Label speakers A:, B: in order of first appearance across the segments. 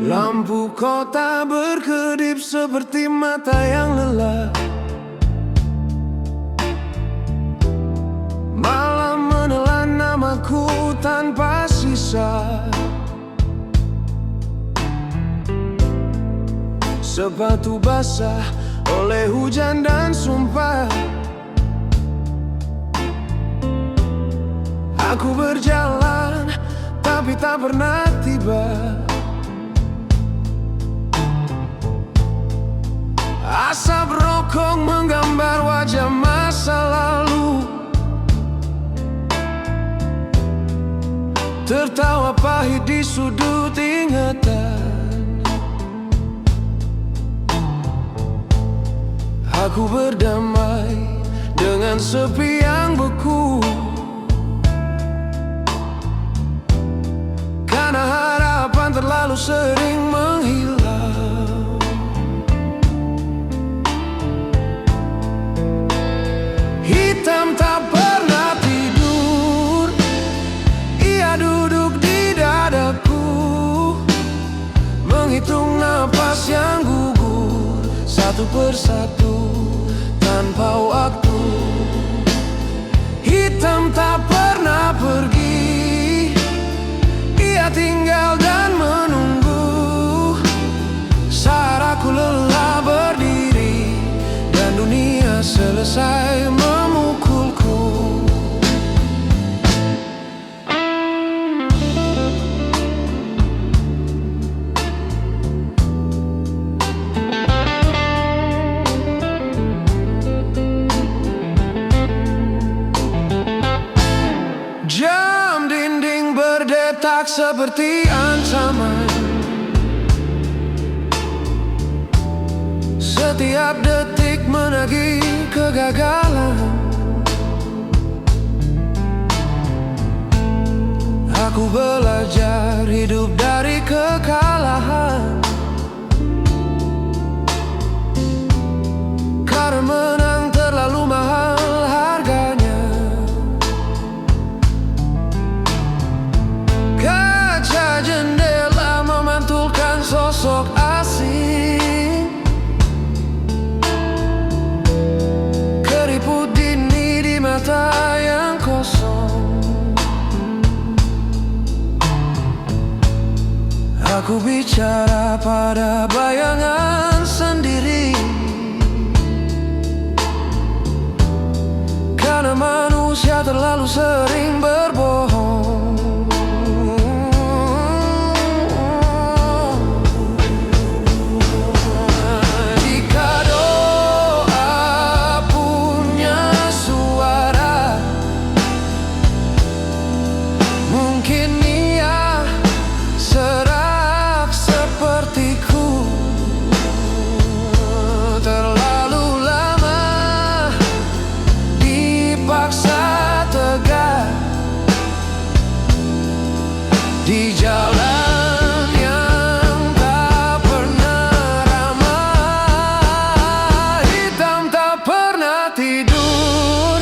A: Lampu kota berkedip seperti mata yang lelah. Malam menelan namaku tanpa sisa. Sepatu basah oleh hujan dan sumpah. Aku berjalan tapi tak pernah tiba. Asap rokok menggambar wajah masa lalu. Tertawa pahit di sudut ingatan. Aku berdamai dengan sepi yang beku. Karena harapan terlalu sering menghilang. Hitam tak pernah tidur. Ia duduk di dadaku, menghitung napas yang gugur satu persatu tanpa waktu. Hitam tak pernah pergi. Ia tinggal dan menunggu saat aku lelah berdiri dan dunia selesai memukulku. Jam dinding berdetak seperti ancaman. Setiap detik menagih kegagalan. Aku belajar hidup dari kekalahan. Karena menang terlalu mahal harganya. Kaca jendela memantulkan sosok asing. Keriput dini di mata yang kosong. Aku bicara pada bayangan sendiri. Karena manusia terlalu sering berbohong. Jika doa punya suara, mungkin ia serak sepertiku. Terlalu lama dipaksa tegak di jalan yang tak pernah ramah. Hitam tak pernah tidur.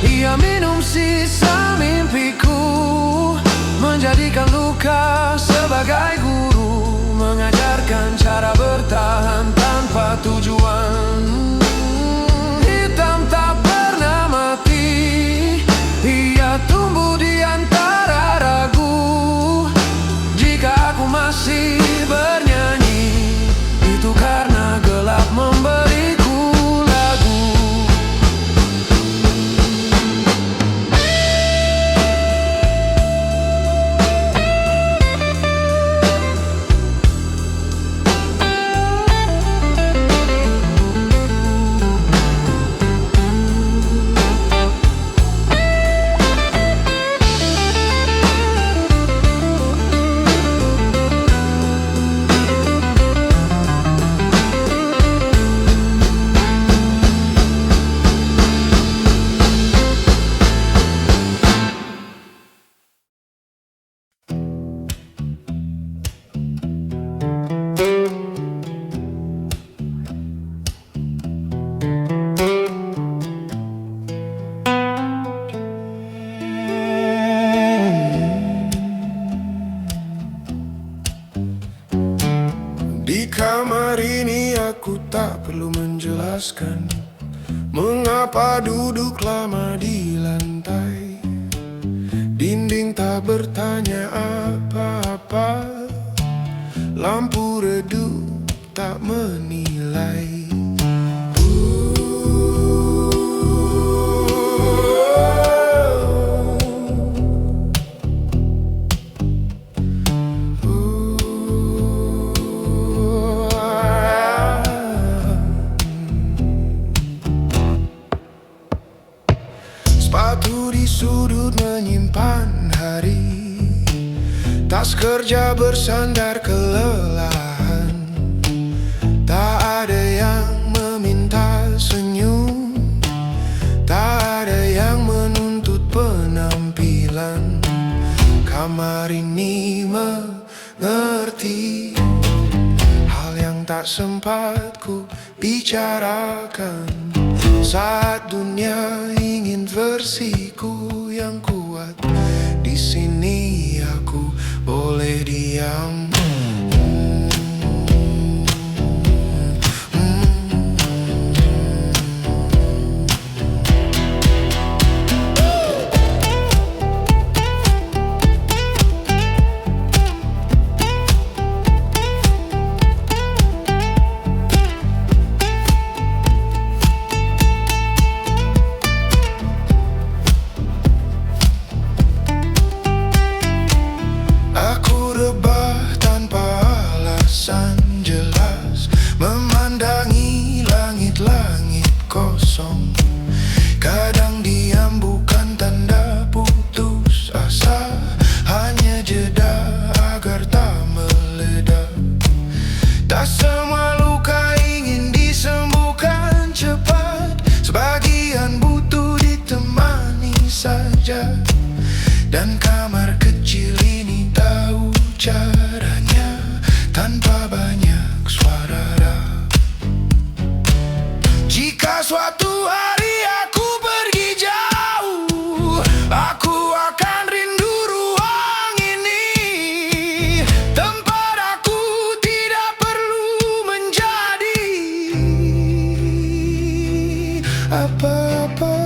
A: Ia minum sisa mimpiku, menjadikan luka sebagai guru, mengajarkan cara bertahan tanpa tujuan. Hitam tak pernah mati. Ia tumbuh di antara ragu. Jika aku masih bernyanyi, itu karena gelap memberiku lagu. kamar ini aku tak perlu menjelaskan mengapa duduk lama di lantai. Dinding tak bertanya apa-apa, lampu redup tak menilai. Sepatu di sudut menyimpan hari, tas kerja bersandar kelelahan. Tak ada yang meminta senyum, tak ada yang menuntut penampilan. Kamar ini mengerti hal yang tak sempat ku bicarakan. Saat dunia ingin versiku yang kuat, di sini aku boleh diam. Memandangi langit-langit kosong, kadang diam bukan tanda putus asa, hanya jeda agar tak meledak. Tak semua luka ingin disembuhkan cepat, sebagian butuh ditemani saja. Dan kamar kecil ini tahu caranya, tanpa banyak suara. Jika suatu hari aku pergi jauh, aku akan rindu ruang ini. Tempat aku tidak perlu menjadi apa-apa.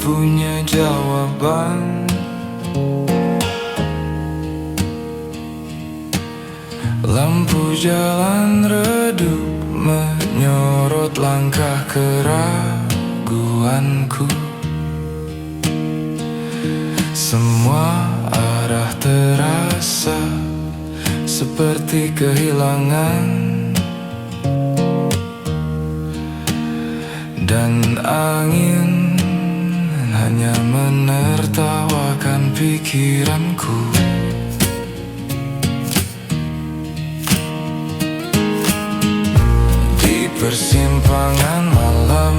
A: punya jawaban. Lampu jalan redup menyorot langkah keraguanku. Semua arah terasa seperti kehilangan, dan angin hanya menertawakan pikiranku. Di persimpangan malam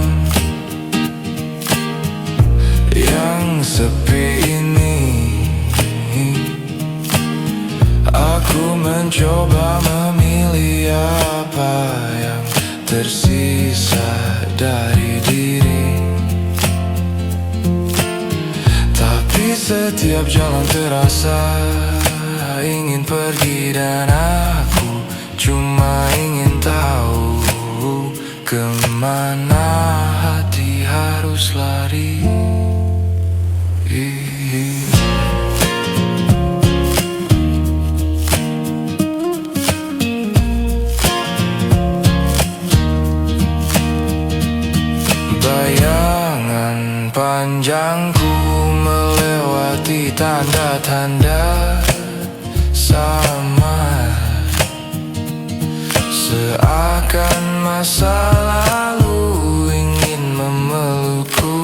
A: yang sepi ini, aku mencoba memilih apa yang tersisa dari diri. Tapi setiap jalan terasa ingin pergi, dan aku cuma ingin tahu kemana hati harus lari. Bayangan panjangku melewati tanda-tanda sama, seakan masa lalu ingin memelukku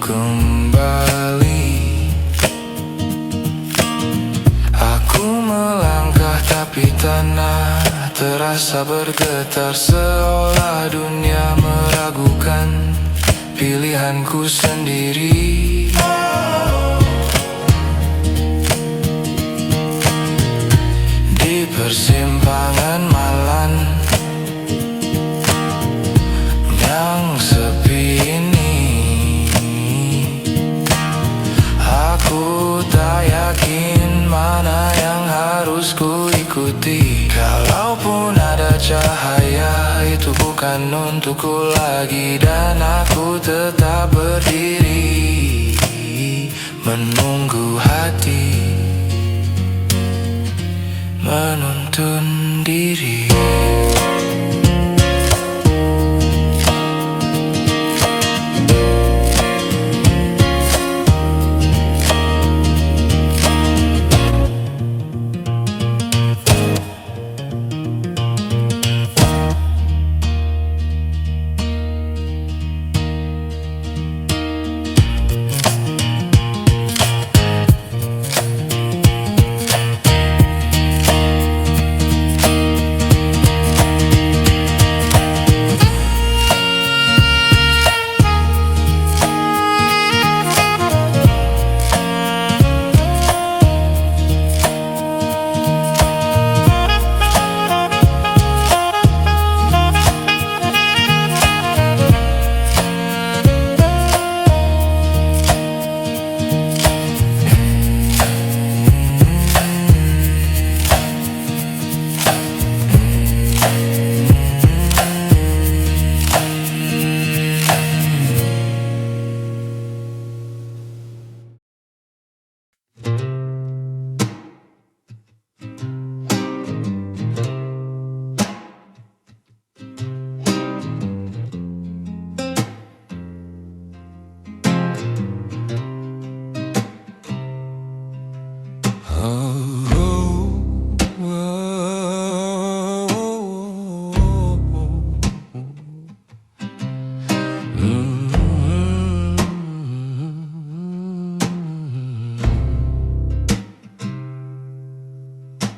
A: kembali. Aku melangkah tapi tanah terasa bergetar, seolah dunia meragukan pilihanku sendiri. Di persimpangan malam yang sepi ini, aku tak yakin mana yang harus ku ikuti. Kalaupun ada cahaya, itu bukan untukku lagi, dan aku tetap berdiri menunggu hati menuntun diri.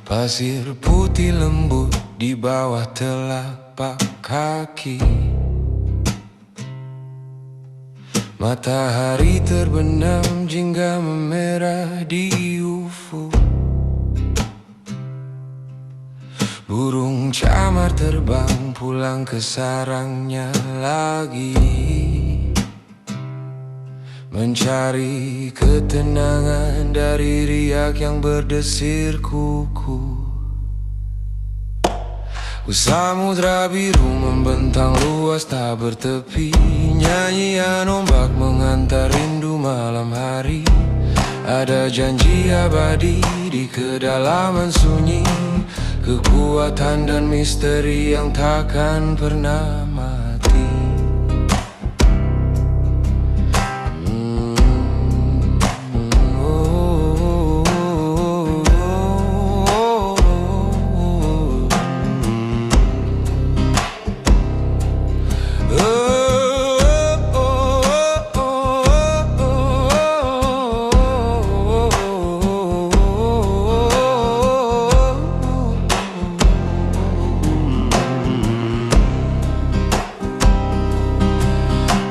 A: Pasir putih lembut di bawah telapak kaki, matahari terbenam jingga memerah di ufuk. Burung camar terbang pulang ke sarangnya lagi, mencari ketenangan dari riak yang berdesir kuku. Samudra biru membentang luas tak bertepi, nyanyian ombak mengantar rindu malam hari. Ada janji abadi di kedalaman sunyi, kekuatan dan misteri yang takkan pernah mati.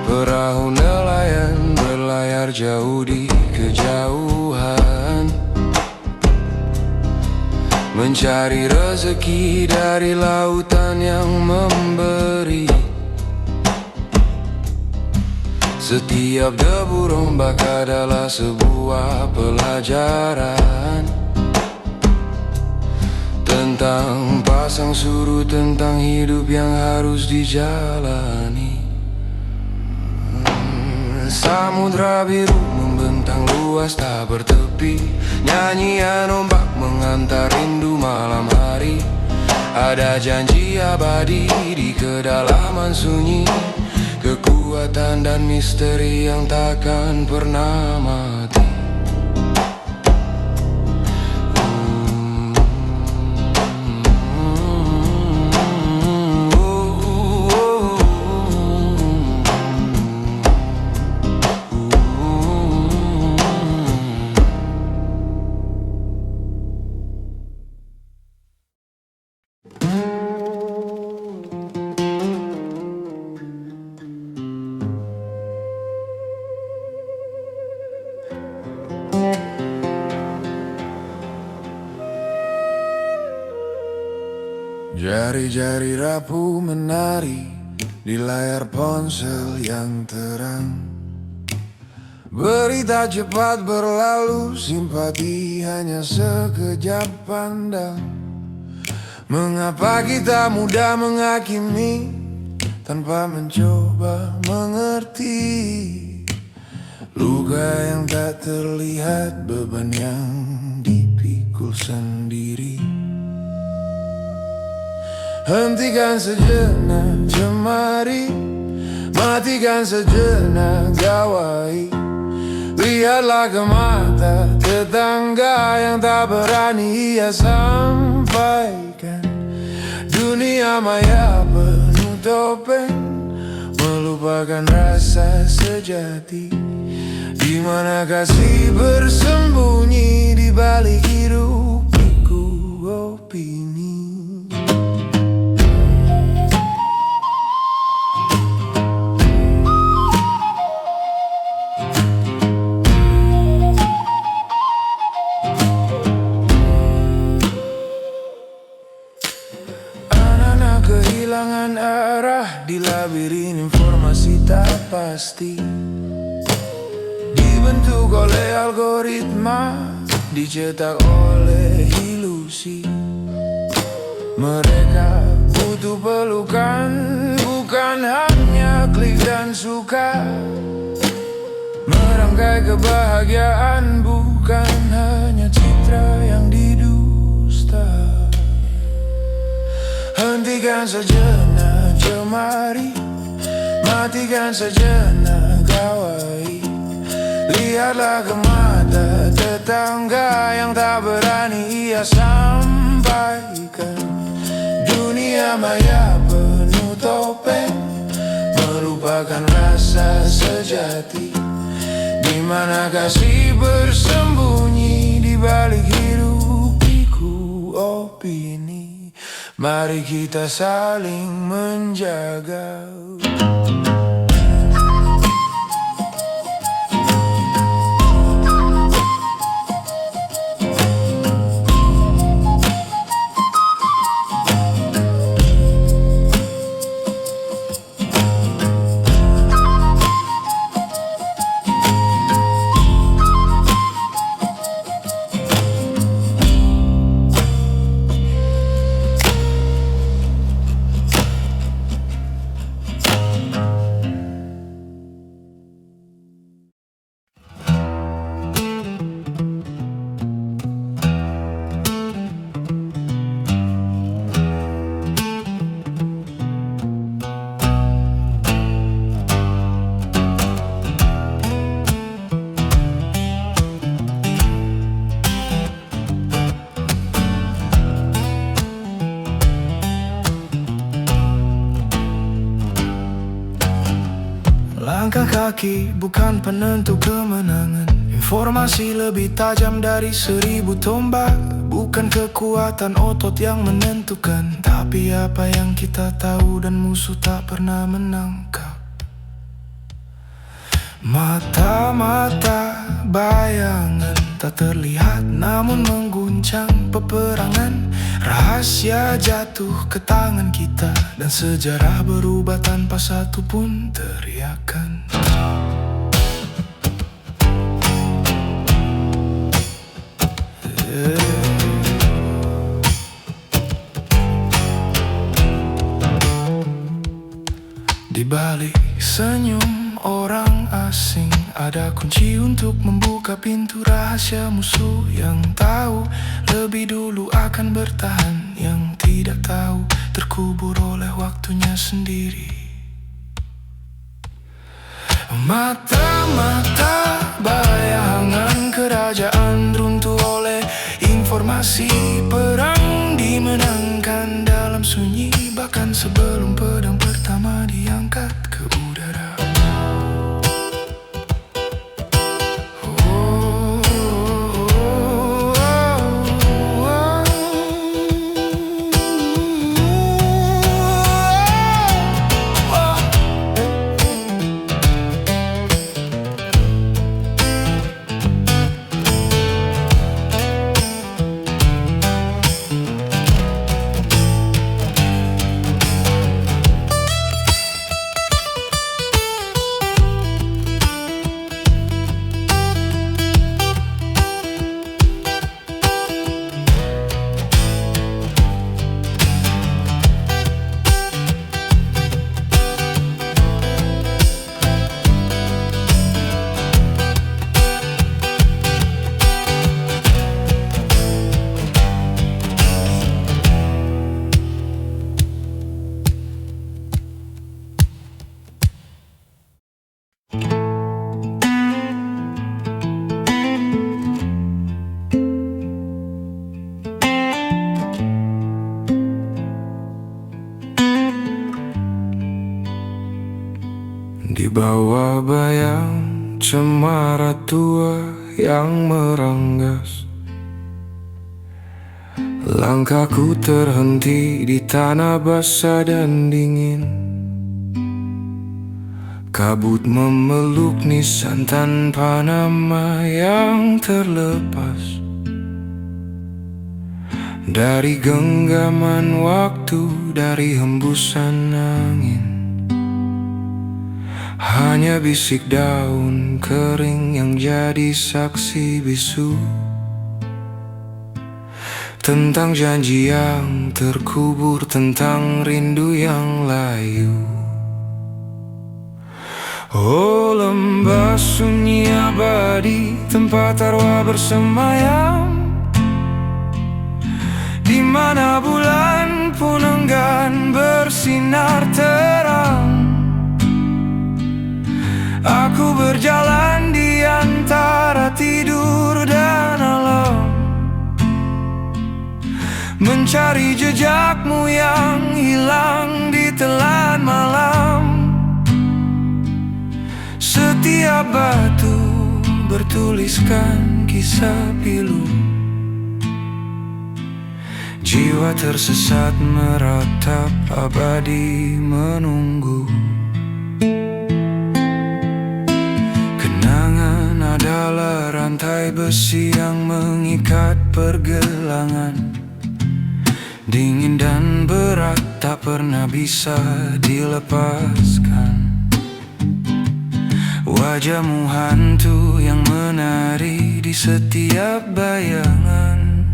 A: Perahu nelayan berlayar jauh di kejauhan, mencari rezeki dari lautan yang memberi. Setiap debu ombak adalah sebuah pelajaran tentang pasang surut, tentang hidup yang harus dijalani. Samudra biru membentang luas tak bertepi, nyanyian ombak mengantar rindu malam hari. Ada janji abadi di kedalaman sunyi, kekuatan dan misteri yang takkan pernah mati. Jari-jari rapuh menari di layar ponsel yang terang. Berita cepat berlalu, simpati hanya sekejap pandang. Mengapa kita mudah menghakimi tanpa mencoba mengerti? Luka yang tak terlihat, beban yang dipikul sendiri. Hentikan sejenak cemari, matikan sejenak gawai. Lihatlah ke mata tetangga yang tak berani ia sampaikan. Dunia maya penuh topeng, melupakan rasa sejati. Di mana kasih bersembunyi di balik hiruk-pikuk opini. Kehilangan arah di labirin informasi tak pasti, dibentuk oleh algoritma, dicetak oleh ilusi. Mereka butuh pelukan, bukan hanya klik dan suka. Merangkai kebahagiaan bukan hanya citra yang didusta. Hentikan sejenak cemari, matikan sejenak gawai. Lihatlah ke mata tetangga yang tak berani ia sampaikan. Dunia maya penuh topeng, melupakan rasa sejati. Di mana kasih bersembunyi di balik hiruk-pikuk opini. Mari kita saling menjaga. Langkah kaki bukan penentu kemenangan. Informasi lebih tajam dari 1000 tombak. Bukan kekuatan otot yang menentukan, tapi apa yang kita tahu dan musuh tak pernah menangkap. Mata-mata bayangan tak terlihat namun mengguncang peperangan. Rahasia jatuh ke tangan kita, dan sejarah berubah tanpa satu pun teriakan. Di balik senyum orang asing ada kunci untuk membuka pintu rahasia. Musuh yang tahu lebih dulu akan bertahan, yang tidak tahu terkubur oleh waktunya sendiri. Mata-mata bayangan kerajaan runtuh oleh informasi. Perang dimenangkan dalam sunyi, bahkan sebelum pedang pertama diangkat ke udara. Di bawah bayang cemara tua yang meranggas, langkahku terhenti di tanah basah dan dingin. Kabut memeluk nisan tanpa nama yang terlepas. Dari genggaman waktu, dari hembusan angin, hanya bisik daun kering yang jadi saksi bisu tentang janji yang terkubur, tentang rindu yang layu. Oh, lembah sunyi abadi, tempat arwah bersemayam, di mana bulan pun enggan bersinar terang. Aku berjalan di antara tidur dan alam, mencari jejakmu yang hilang di telan malam. Setiap batu bertuliskan kisah pilu, jiwa tersesat meratap abadi menunggu. Adalah rantai besi yang mengikat pergelangan, dingin dan berat tak pernah bisa dilepaskan. Wajahmu hantu yang menari di setiap bayangan,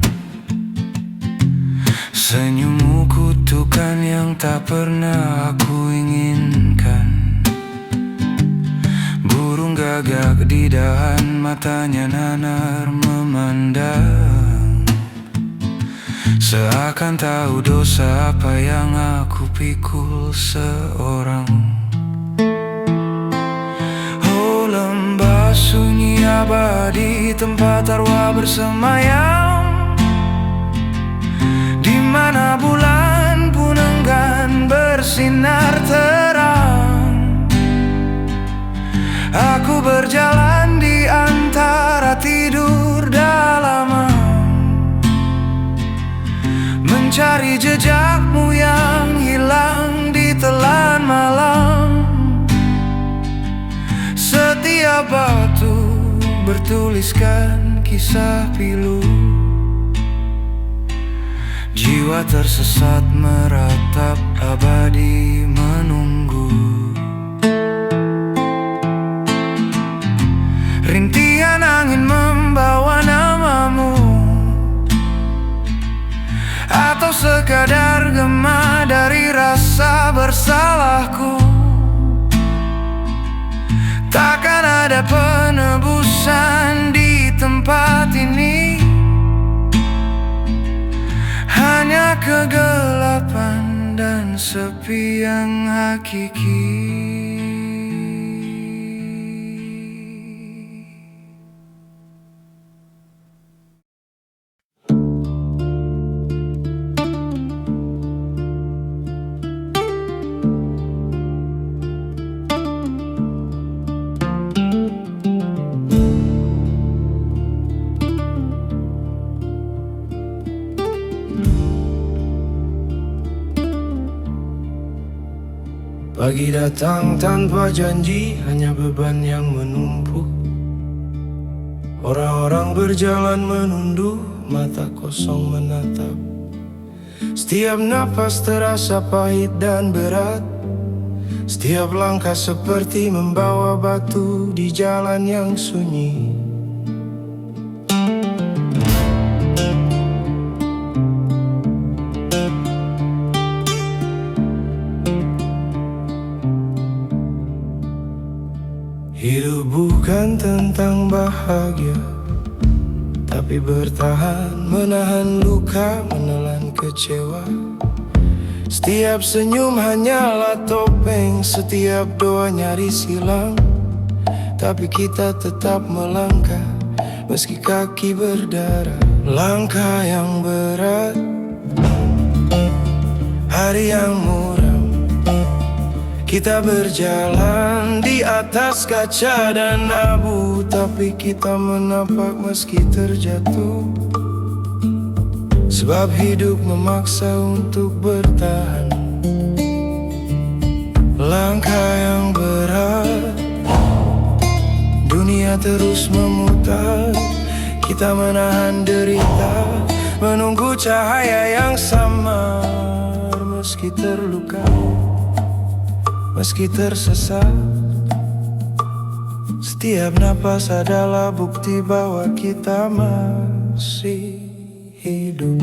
A: senyummu kutukan yang tak pernah aku inginkan. Burung gagak di dahan, matanya nanar memandang, seakan tahu dosa apa yang aku pikul seorang. Oh, lembah sunyi abadi, tempat arwah bersemayam, di mana bulan pun enggan bersinar terang. Aku berjalan di antara tidur dalam, mencari jejakmu yang hilang di telan malam. Setiap batu bertuliskan kisah pilu, Jiwa tersesat meratap abadi menunggu. Rintihan angin membawa namamu, atau sekadar gema dari rasa bersalahku. Takkan ada penebusan di tempat ini, hanya kegelapan dan sepi yang hakiki.
B: Pagi datang tanpa janji, hanya beban yang menumpuk. Orang-orang berjalan menunduk, mata kosong menatap. Setiap napas terasa pahit dan berat. Setiap langkah seperti membawa batu di jalan yang sunyi. Hidup bukan tentang bahagia, tapi bertahan, menahan luka, menelan kecewa. Setiap senyum hanyalah topeng, setiap doa nyaris hilang. Tapi kita tetap melangkah, meski kaki berdarah. Langkah yang berat, hari yang muram. Kita berjalan di atas kaca dan abu, tapi kita menapak meski terjatuh. Sebab hidup memaksa untuk bertahan. Langkah yang berat, dunia terus memutar. Kita menahan derita, menunggu cahaya yang samar. Meski terluka, meski tersesat, setiap napas adalah bukti bahwa kita masih hidup.